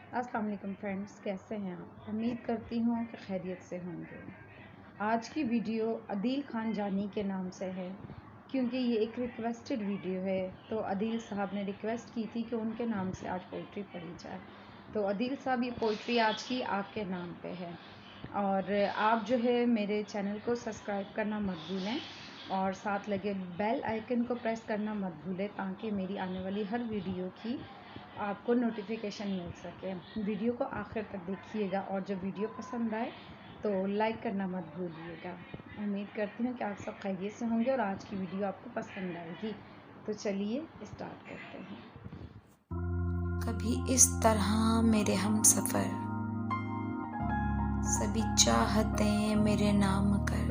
अस्सलाम वालेकुम फ्रेंड्स, कैसे हैं आप? उम्मीद करती हूँ कि खैरियत से होंगे। आज की वीडियो अदील खान जानी के नाम से है क्योंकि ये एक रिक्वेस्टेड वीडियो है। तो अदील साहब ने रिक्वेस्ट की थी कि उनके नाम से आज पोइट्री पढ़ी जाए। तो अदील साहब, ये पोइट्री आज की आपके नाम पे है और आप जो है मेरे चैनल को सब्सक्राइब करना मत भूलें और साथ लगे बेल आइकन को प्रेस करना मत भूलें ताकि मेरी आने वाली हर वीडियो की आपको नोटिफिकेशन मिल सके। वीडियो को आखिर तक देखिएगा और जब वीडियो पसंद आए तो लाइक करना मत भूलिएगा। उम्मीद करती हूँ कि आप सब खैरियत से होंगे और आज की वीडियो आपको पसंद आएगी। तो चलिए स्टार्ट करते हैं। कभी इस तरह मेरे हम सफ़र, सभी चाहते मेरे नाम कर।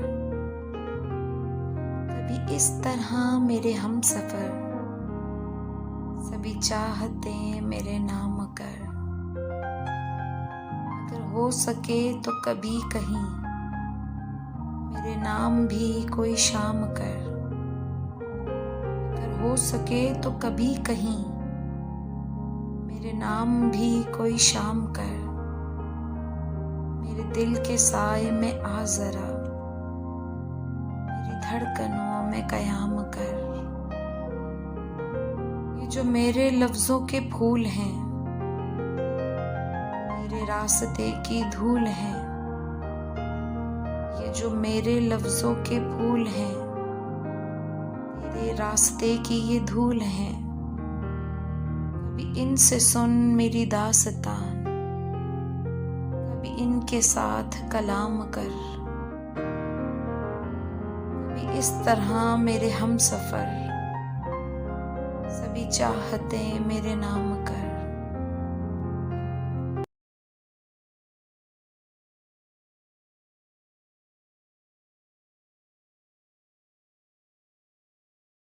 कभी इस तरह मेरे हम सफ़र, सभी चाहते मेरे नाम कर। अगर हो सके तो कभी कहीं मेरे नाम भी कोई शाम कर। अगर हो सके तो कभी कहीं मेरे नाम भी कोई शाम कर। मेरे दिल के साए में आ जरा, मेरी धड़कनों में कयाम कर। ये जो मेरे लफ्जों के फूल हैं, मेरे रास्ते की धूल हैं। ये जो मेरे लफ्जों के फूल हैं, तेरे रास्ते की ये धूल हैं। कभी इनसे सुन मेरी दास्तान, कभी इनके साथ कलाम कर। कभी इस तरह मेरे हम सफ़र, सभी चाहते मेरे नाम कर।